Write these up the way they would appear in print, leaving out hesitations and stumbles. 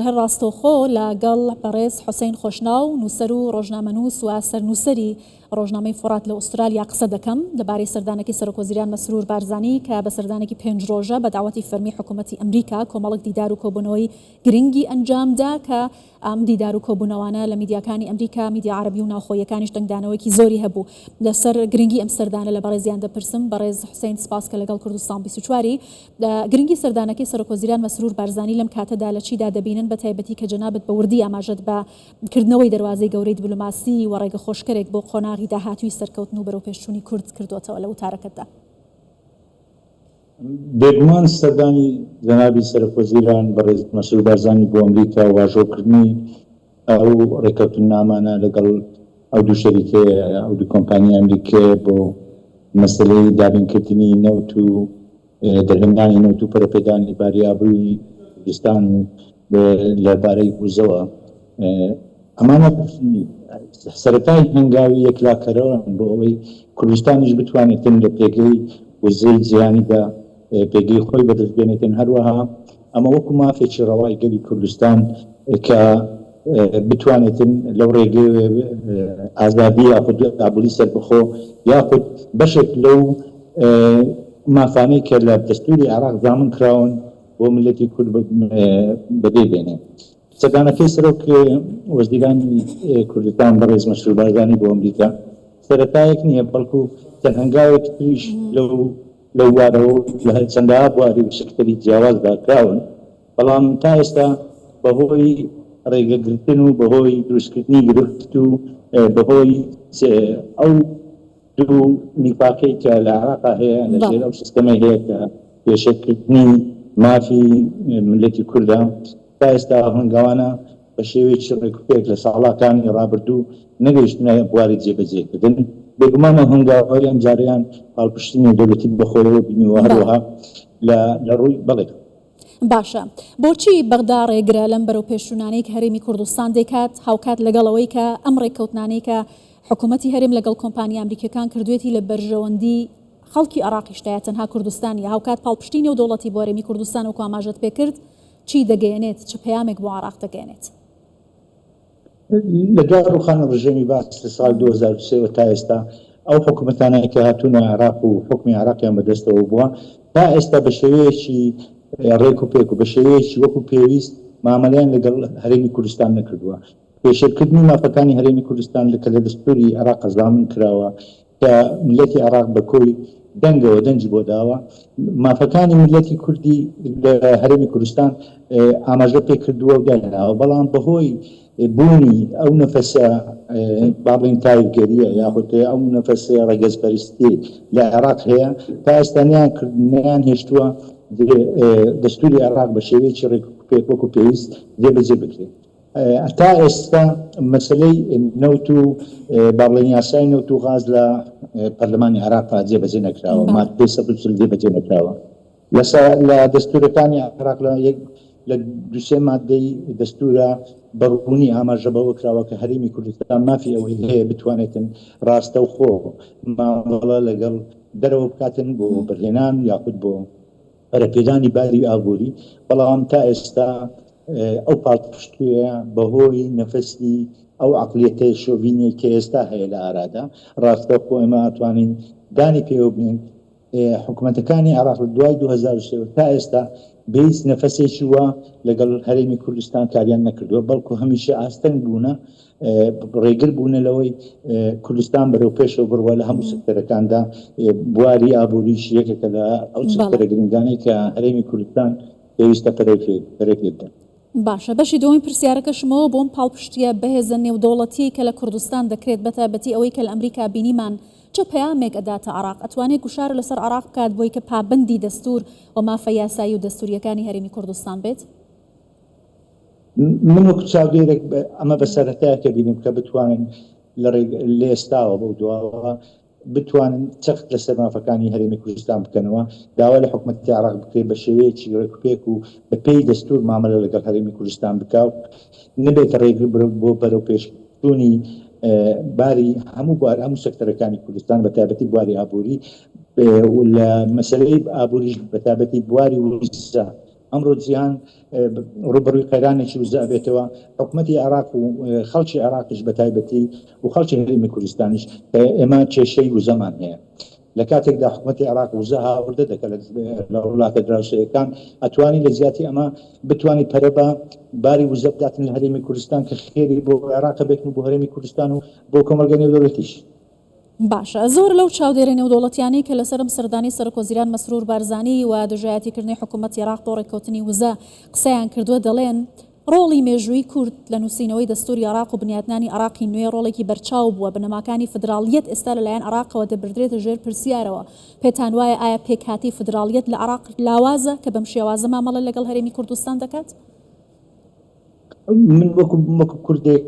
هەر ڕاستەوخۆ لەگەڵ بەڕێز حوسێن خۆشناو نووسەر و ڕۆژنامەنووس و سەرنووسەری ڕۆژنامەی فۆرات لە ئوسترالیا قسە دەکەم لەبارەی سەردانەکەی سەرۆکوەزیران مەسرور بارزانی کە بە سەردانێکی 5 ڕۆژە بە داواتی فەرمی حکوومەتی ئەمریکا کۆمەڵک دیدار و کۆبوونەوەی گرنگی ئەنجامدا کە ئەم دیدار و کۆبوونەوانە لە میدیاکانی ئەمریکا میدیا عەرەبی و ناوخۆیەکانیش دەنگدانەوەیکی زۆری هەبوو لەسەر گرنگی ئەم سەردانە لە بەڕێزیان دەپرسم بەڕێز حوسێن سپاس کە لەگەڵ کوردستان 24 گرنگی سەردانەکەی سەرۆکوەزیران مەسرور بارزانی لەم کاتەدا لە چیدا دەبینن بە تایبەتی کە جەنابەت بە وردی ئاماژەت بە کردنەوەی دەواازەی گەورەی دیبلۆماسی و ڕێگە خۆشکەرێک بۆ قۆناغی داهاتووی سەرکەوتن و بەرەو پێشچوونی کورد کردوتەوە لە وتارەکەتدا. بێگومان سەردانی جەنابی سەرۆکوەزیران بەڕێز مەسرور بارزانی بۆ ئەمریکا واژۆکردنی ئەو ڕێکەوتنامانە لەگەڵ ئەو دوو شەریکەیە ئەو دوو کۆمپانیای ئەمریکیە بۆ مەسەلەی دابینکردنی نەوت و دەرهێنانی نەوت و پەرەپێدانی باریابووی کوردستان لەبارەی بووزەوە ئەمانە سەرەتای هەنگاوی یەکلاکەرەوە بۆ ئەوەی کوردستانیش بتوانێتن لە پێگەی وزەی جیهانیدا پێگەی خۆی بەدەستبێنێتن. هەروەها ئەمە وەکو مافێکی ڕەوای گەلی کوردستان کە بتوانێتن لەو ڕێگەی ئازادی یاخود ئابووری سەربەخۆ یاخود بەشێک لەو مافانەی کە لە دەستوری عێراق زامن کراون بۆ ملەتی کورد بەدەی بێنێ. سەردانەکەی سەرۆک وەزیرانی کوردستان بەڕێز مەسرور بارزانی بۆ ئەمریکا سەرەتایەک نییە بەڵکو چەند هەنگاوێک تریش لەو وارەوە لە چەندەها بواری شکتەری جیاوازدا کراون، بەڵام تا ئێستا بەهۆی ڕێگەگرتن و بەهۆی دروستکردنی گرفت و بەهۆی ئەو دوو نیفاقەی کە لە عێراقا هەیە لەژێر ئەو سیستەمە هەیە کە پێشەکردنی مافی ملەتی کوردە تا ئێستا هەنگاوانە بە شێوەیەکی ڕێکوپێک لە ساڵاکانی ڕابردوو نەگەیشتنە بواری جێبەجێکردن. بێگومانە هەنگاوەی ئەم جاریان پاڵپشتنی دەوڵەتی بەخۆیەوە بینیوە هەروەها لە ڕووی بەڵێ. باشە، بۆچی بەغدا ڕێگرە لەم بەرەو پێشچوونانەی کە هەرێمی کوردستان دەکات هاوکات لەگەڵەوەی کە ئەم ڕێککەوتنانەی کە حکوومەتی هەرێم لەگەڵ کۆمپانیا ئەمریکیەکان کردوێتی لە بەرژەوەندی خەڵکی عێراقیشتایە تەنها کوردستانی هاوکات پاڵپشتینی و دەوڵەتی بۆ هەرێمی کوردستان وەکو ئاماژەت پێکرد چی دەگەیەنێت چ پەیامێک بۆ عێراق دەگەیەنێت؟ لە دوای ڕووخانە ڕژێمی باس لە ساڵ 2023 تا ئێستا ئەو حکوومەتانەی کە هاتوونە عێراق و حکمی عێراقیان بەدەستەوە بووە تا ئێستا بە شێوەیەکی ڕێک و پێک و بە شێوەیەکی وەکو پێویست مامەلەیان لەگەڵ هەرێمی کوردستان نەکردووە. پێشێرکردنی مافەکانی هەرێمی کوردستان لە دەستوری عێراق زامن کراوە کە ملەتی عێراق بە کۆی دەنگەوە دەنجی بۆ داوە. مافەکانی ملەتی کوردی لە هەرێمی کوردستان ئاماژە پێ کردووە و داناوە، بەڵام بەهۆی بوونی ئەو نەفەسە باڵین تایبگەریە یاخود ئەو نەفەسە ڕێگەزپەرستی لە عێراق هەیە تا ئێستا نیان هێشتووە دەستوری عێراق بە شێوەیەکی ڕێک وەکو پێویست جێبەجێ بکرێت. تا ئێستا مەسەلەی نەوت و باڵێنی یاسای نەوت و غاز لە پەرلەمانی عێراقا جێبەجێ نەکراوە، مادەی 140 جێبەجێ نەکراوە. لە دەستورەکانی عێراق لە دووسێ مادەی دەستورە بەڕوونی ئاماژە بەوە کراوە کە هەرێمی کوردستان مافی ئەوەی هەیە بتوانێتن ڕاستەوخۆ مامەڵە لەگەڵ دەرەوە بکاتن بۆ بەرهێنان یاخود بۆ پەرەپێدانی باری ئابووری، بەڵام تا ئێستا ئەو پاڵپشتوویە بەهۆی نەفەسی ئەو عەقلیەتە شۆڤینی کە ئێستا هەیە لە ئارادا ڕاستەوخۆ ئێمە ئەتوانین دانی پێوە بنین. حکوومەتەکانی عێراق لە دوای 2023 تا ئێستا بێیس نەفەسێکی وە لەگەڵ هەرێمی کوردستان کاریان نەکردووە، بەڵکو هەمیشە ئاستەنگ بوونە ڕێگر بوونە لەوەی کوردستان بەرەو پێشەوە بڕوە لە هەموو سکتەرەکاندا. بواری ئابووریش یەکێکە لە ئەو سکتەرە گرنگانەی کە هەرێمی کوردستان پێویستە پەرەی پێبدەن. باشە، بەشی دومی پرسیارەکەشمەوە بۆم پاڵپشتیە بەهێزە نێودەوڵەتی کە لە کوردستان دەکرێت بەتابەتی ئەوەی کە لە ئەمریکا بینیمان چه پەیامێک ئەداتە عێراق؟ ئەتوانێت گوشار لەسەر عێراق بکات بۆی کە پابەندی دەستور و مافە یاسایی و دەستوریەکانی هەرێمی کوردستان بێت؟ من وەکو چاودێرێک ئەمە بەسەرەتایە کە بینیم کە بتوانن لە ئێستاوە بەو دواوە بتوانن چەخت لەسەر مافەکانی هەرێمی کوردستان بکەنەوە، داوا لە حکوومەتی عێراق بکرێت بە شێوەیەکی ڕێکوپێک و بە پێی دەستور مامەلە لەگەڵ هەرێمی کوردستان بکات، نەبێتە ڕێگر بۆ بەرەو پێشچوونی باری هەموو سەکتەرەکانی کوردستان بە تایبەتی بواری ئابووری لە مەسەلەی ئابووریش بە تایبەتی بواری وزە ئەمڕۆ جیهان ڕوبەڕووی قەیرانێکی وزە بێتەوە. حکوومەتی عێراق و خەڵکی عێراقیش بە تایبەتی و خەڵکی هەرێمی کوردستانیش ئێمە کێشەی وزەمان هەیە. لە کاتێکدا حکوومەتی عێراق وزە هاوردە دەکات لە وڵاتە دراوسەیەکان ئەتوانی لە زیاتی ئەمە بتوانانی پەرە بە باری وزە بداتن لە هەرێمی کوردستان کە خێری بۆ عێراق بێتن بۆ هەرێمی کوردستان و بۆ کۆمەلگە نێودەوڵەتیش. باشە زۆر لەو چاودێرە نێودەوڵەتیانی کە لەسەرم سەردانی سەرۆکوەزیران مەسرور بارزانی و دژایەتیکردنی حکوومەتی عێراق بۆ ڕێککەوتنی وزە قسەیان کردووە دەڵێن ڕۆڵی مێژووی کورد لە نووسینەوەی دەستوری عێراق و بنیاتنانی عێراقی نوێ ڕۆڵێکی بەرچاو بووە. بنەماکانی فدراڵیەت ئێستا لەلایەن عێراقەوە دەبردرێتە ژێر پرسیارەوە. پێتان وایە ئایا پێکهاتی فدراڵیەت لە عێراق لاوازە کە بەم شێوازە مامەڵە لەگەڵ هەرێمی کوردستان دەکات؟ من وەکو کوردێک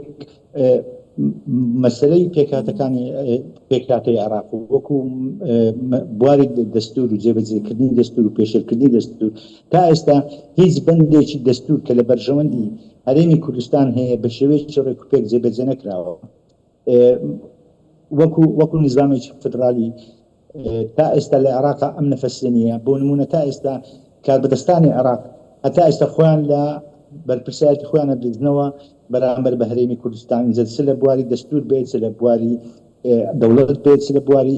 مەسلەی پێکهاتەی عێراق و وەکو بواری دەستور و جێبەجێکردنی دەستور و پێشێرکردنی دەستور تا ئێستا هیچ بەندێکی دەستور کە لە بەرژەوەندی هەرێمی کوردستان هەیە بە شێوەیەکی ڕێکوپێک جێبەجێ نەکراوە. وەکو نظامێکی فدرالی تا ئێستا لە عێراقا ئەم نەفەسێ نییە. بۆ نمونە تا ئێستا کاربەدەستانی عێراق هەتا ئێستا خۆیان لە بەرپرسایەتی خۆیانە بدنەوە بەرامبەر بە هەرێمی کوردستان جەلسە لە بواری دەستور بێت لە بواری دەوڵەت بێت لە بواری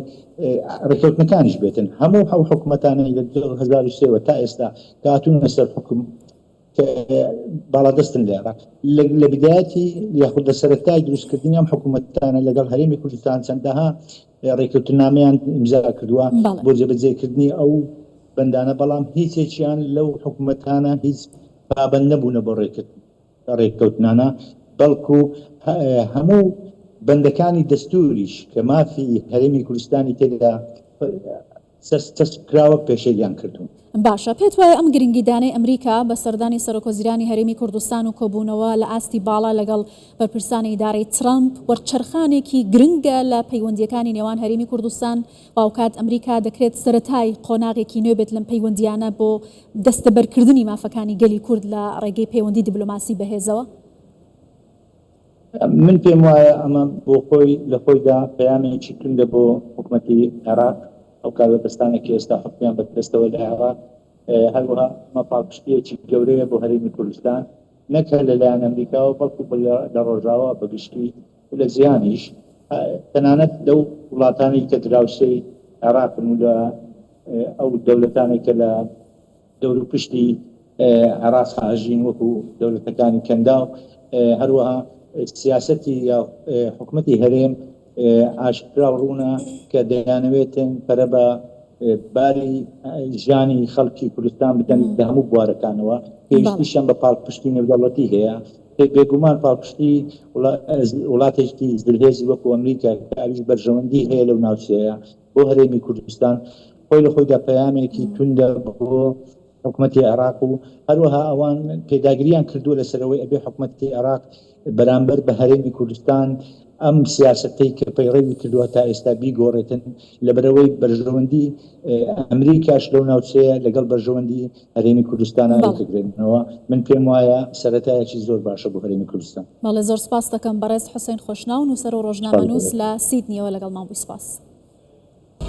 ڕێککەوتنەکانیش بێتن. هەموو ئەو حکوومەتانەی لە 2023 تا ئێستا کاتونە سەر حکم باڵادەستن لە عێراق لە بدایەتی یاخود لە سەرەتای دروستکردنی ئەم حکوومەتانە لەگەڵ هەرێمی کوردستان چەندەها ڕێککەوتنامەیان ئیمزا کردووە بۆ جێبەجێکردنی ئەو بەندانە، بەڵام هیچێکیان لەو حکوومەتانە هیچ پابەند نەبوونە بۆ ڕێککەوتنانە، بەڵکو هەموو بەندەکانی دەستوریش کە مافی هەرێمی کوردستانی تێدا کراوە پێشێریان کردوون. باشە پێت وایە ئەم گرنگیدانەی ئەمریکا بە سەردانی سەرۆکوەزیرانی هەرێمی کوردستان و کۆبوونەوە لە ئاستی باڵا لەگەڵ بەرپرسانی ئیدارەی ترامپ وەرچەرخانێکی گرنگە لە پەیوەندیەکانی نێوان هەرێمی کوردستان و ئەوکات ئەمریکا دەکرێت سەرەتای قۆناغێکی نوێ بێت لەم پەیوەندیانە بۆ دەستەبەرکردنی مافەکانی گەلی کورد لە ڕێگەی پەیوەندی دیبلۆماسی بەهێزەوە؟ من پێم وایە ئەمە بۆ خۆی لە خۆیدا پەیامێکی توندە بۆ حکوومەتی عێراق ئەو کاربەدەستانێکی ئێستا حکمیان بەدەستەوە لە عێراق، هەروەها مەپاڵپشتیەکی گەورەیە بۆ هەرێمی کوردستان نەکە لەلایەن ئەمریکاوە بەڵکو لە ڕۆژاوە بەگشتی لە زیانیش تەنانەت لەو وڵاتانی کە دراوسەی عێراقن و لە ئەو دەوڵەتانی کە لە دەور و پشتی عێراق هاژین وەکو دەوڵەتەکانی کەندا و هەروەها سیاسەتی یا حکوومەتی هەرێم ئاشکرا ڕوونە کە دەیانەوێتن پەرە بە باری ژیانی خەڵکی کوردستان بدەن لە هەموو بوارەکانەوە. پێویستیشان بە پاڵپشتی نێودەوڵەتی هەیە. بێگومان پاڵپشتی وڵاتێکی دڵهێزی وەکو ئەمریکا ئاویش بەرژەوەندی هەیە لەو ناوچەیە بۆ هەرێمی کوردستان خۆی لە خۆیدا پەیامێکی توندە بۆ حکوومەتی عێراق و هەروەها ئەوان پێداگریان کردووە لەسەرەوەی ئەبێ حکوومەتی عێراق بەرامبەر بە هەرێمی کوردستان ئەم سیاسەتەی کە پەیڕێوی کردووە تا ئێستا بیگۆڕێتن لەبەرەوەی بەرژەوەندی ئەمریکاش لەو ناوچەیە لەگەڵ بەرژەوەندی هەرێمی کوردستانە ڕێکەگرێنەوە. من پێم وایە سەرەتایەکی زۆر باشە بۆ هەرێمی کوردستان. بەڵێ زۆر سپاس دەکەم بەڕێز حوسێن خۆشناو نووسەر و ڕۆژنامەنووس لە سیدنیەوە لەگەڵ ماوەی سپاس.